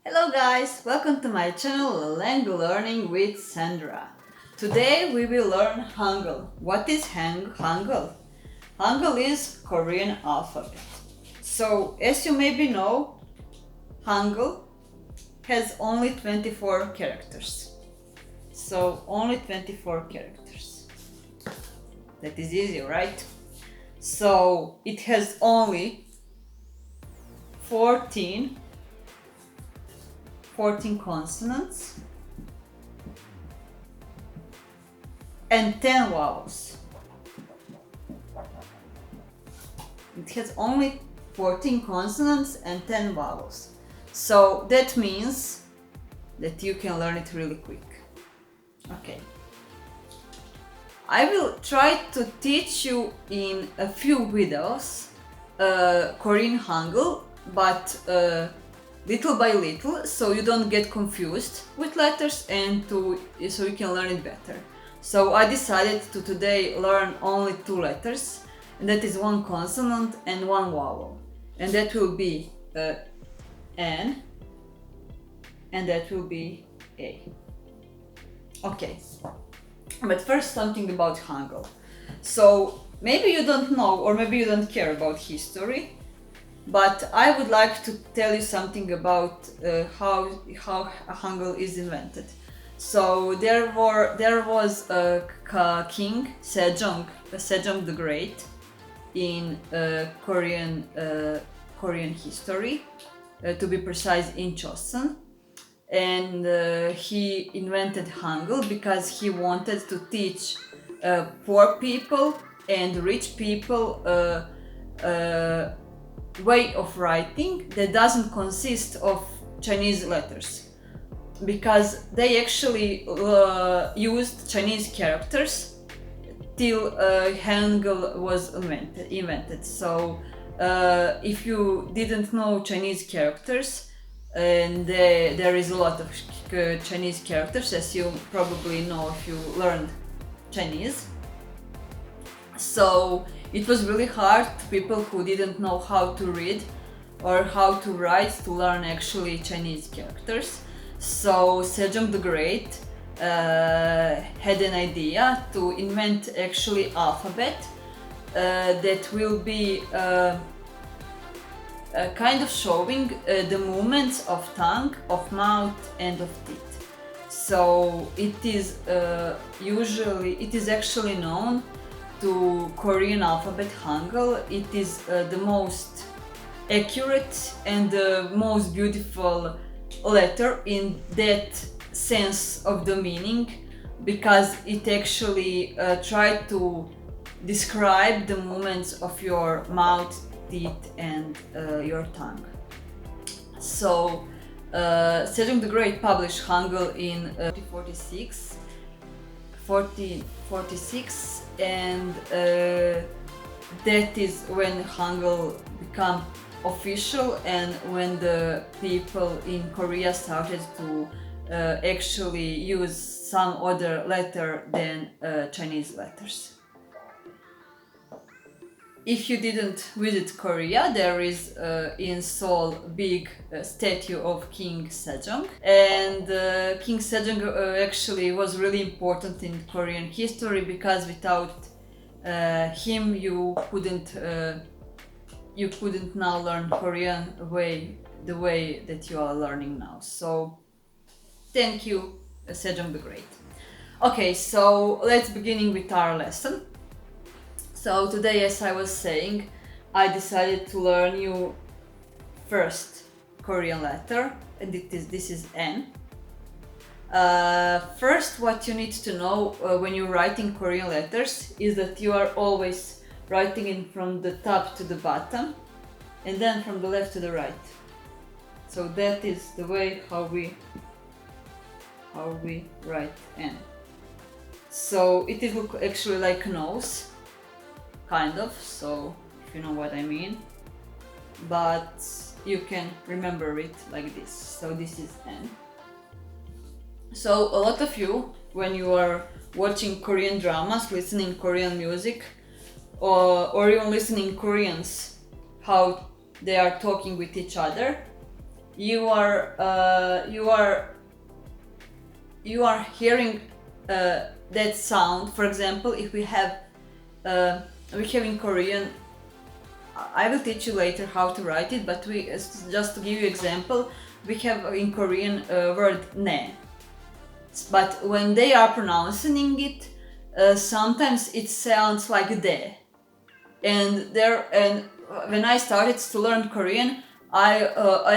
Hello guys, welcome to my channel Langlearning with Sandra. Today we will learn Hangul. What is Hangul? Hangul is Korean alphabet. So as you maybe know, Hangul has only 24 characters. So only 24 characters. That is easy, right? So it has only 14 consonants and 10 vowels. It has only 14 consonants and 10 vowels. So that means that you can learn it really quick. Okay. I will try to teach you in a few videos Korean Hangul, but little by little, so you don't get confused with letters and so you can learn it better. So I decided to today learn only 2 letters, and that is 1 consonant and 1 vowel, and that will be N, and that will be A. Okay, but first something about Hangul. So maybe you don't know, or maybe you don't care about history, but I would like to tell you something about how Hangul is invented. So there was a king Sejong the Great in Korean history, to be precise in Joseon, and he invented Hangul because he wanted to teach poor people and rich people way of writing that doesn't consist of Chinese letters, because they actually used Chinese characters till Hangul was invented. So if you didn't know Chinese characters, and there is a lot of Chinese characters, as you probably know if you learned Chinese, so it was really hard to people who didn't know how to read or how to write to learn actually Chinese characters. So Sejong the Great had an idea to invent actually alphabet that will be kind of showing the movements of tongue, of mouth and of teeth. So it is actually known to Korean alphabet Hangul. It is the most accurate and the most beautiful letter in that sense of the meaning, because it actually tried to describe the movements of your mouth, teeth and your tongue. So Sejong the Great published Hangul in 1446, and that is when Hangul became official, and when the people in Korea started to actually use some other letter than Chinese letters. If you didn't visit Korea, there is in Seoul big statue of King Sejong, and King Sejong actually was really important in Korean history, because without him you couldn't now learn Korean the way that you are learning now. So thank you, Sejong the Great. Okay, so let's begin with our lesson. So today, as I was saying, I decided to learn you first Korean letter, and this is N. First, what you need to know when you're writing Korean letters is that you are always writing in from the top to the bottom, and then from the left to the right. So that is the way how we write N. So it is actually like a nose, kind of, so if you know what I mean, but you can remember it like this. So this is N. So a lot of you, when you are watching Korean dramas, listening Korean music, or even listening Koreans how they are talking with each other, you are hearing that sound. For example, if we have in Korean, I will teach you later how to write it, but just to give you example, we have in Korean word ne. But when they are pronouncing it, sometimes it sounds like de. And when I started to learn Korean, I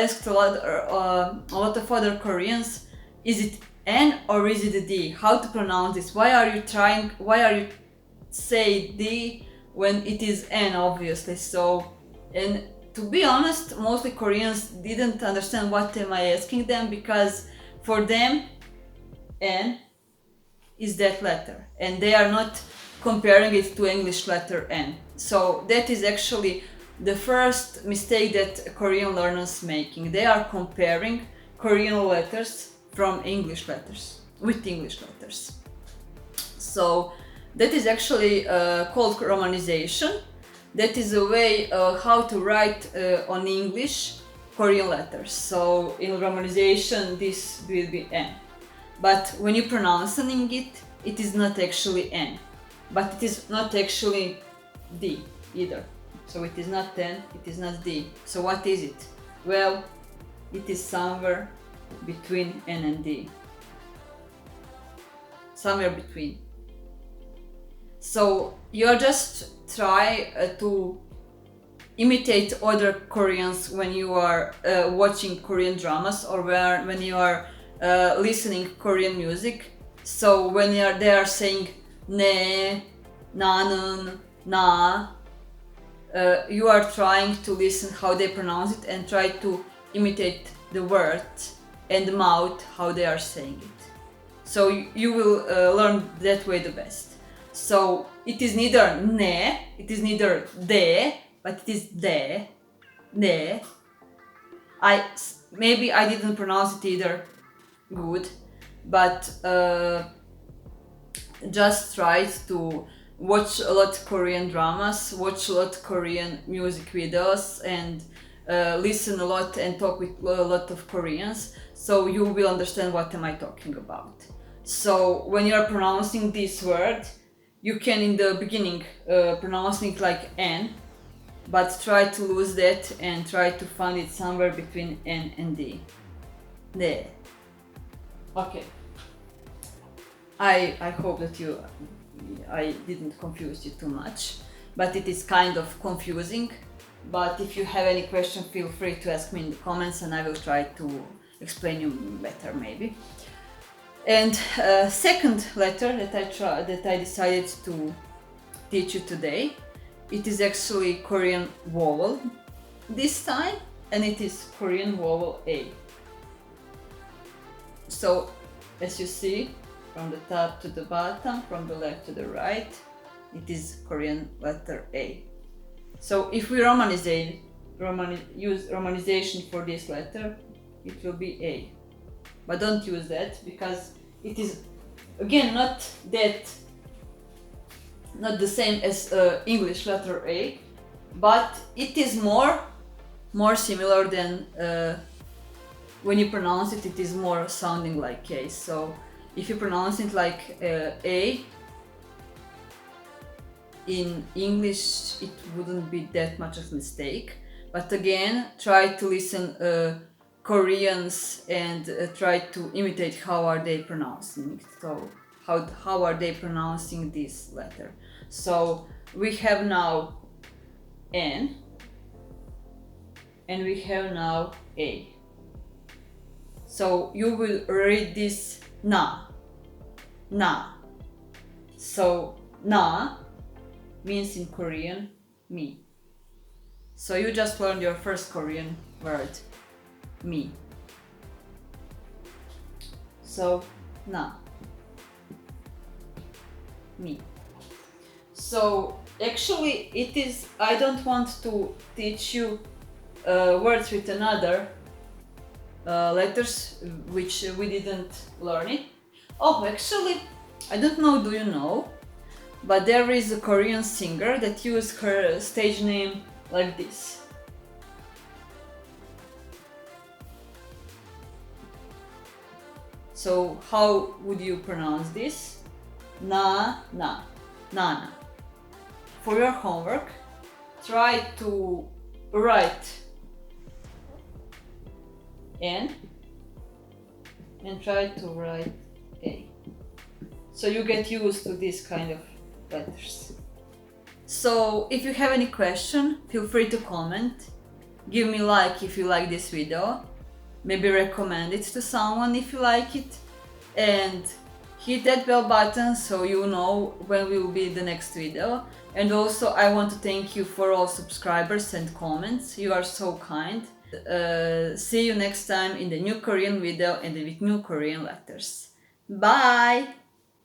asked a lot of other Koreans, is it N or is it D? How to pronounce this? Why are you say D when it is N, obviously? So, and to be honest, mostly Koreans didn't understand what am I asking them, because for them N is that letter, and they are not comparing it to English letter N. So that is actually the first mistake that Korean learners making. They are comparing Korean letters from English letters with English letters. So that is actually called romanization. That is a way how to write on English Korean letters. So in romanization this will be N. But when you pronouncing it, it is not actually N. But it is not actually D either. So it is not N, it is not D. So what is it? Well, it is somewhere between N and D. Somewhere between. So you're just try to imitate other Koreans when you are watching Korean dramas, or when you are listening Korean music. So when they are saying ne, 나는, 나, you are trying to listen how they pronounce it and try to imitate the words and the mouth how they are saying it. So you will learn that way the best. So it is neither ne, it is neither de, but it is de, ne. Maybe I didn't pronounce it either good, but just try to watch a lot of Korean dramas, watch a lot of Korean music videos, and listen a lot and talk with a lot of Koreans, so you will understand what am I talking about. So when you are pronouncing this word, you can in the beginning pronounce it like N, but try to lose that and try to find it somewhere between N and D. There. Okay. I hope that I didn't confuse you too much, but it is kind of confusing. But if you have any question, feel free to ask me in the comments and I will try to explain you better maybe. And second letter that I decided to teach you today, it is actually Korean vowel this time, and it is Korean vowel A. So as you see, from the top to the bottom, from the left to the right, it is Korean letter A. So if we use romanization for this letter, it will be A. But don't use that because it is again not the same as English letter A, but it is more similar than when you pronounce it. It is more sounding like A. So if you pronounce it like A in English, it wouldn't be that much of a mistake. But again, try to listen Koreans and try to imitate how are they pronouncing it. So how are they pronouncing this letter? So we have now N and we have now A. So you will read this na. So na means in Korean me. So you just learned your first Korean word, me. So na, me. So actually it is, I don't want to teach you words with another letters which we didn't learn it. Oh, actually, I don't know, do you know? But there is a Korean singer that used her stage name like this. So how would you pronounce this? Na, na, nana. For your homework, try to write N and try to write A. So you get used to this kind of letters. So if you have any question, feel free to comment. Give me like if you like this video. Maybe recommend it to someone if you like it. And hit that bell button so you know when will be the next video. And also I want to thank you for all subscribers and comments. You are so kind. See you next time in the new Korean video and with new Korean letters. Bye!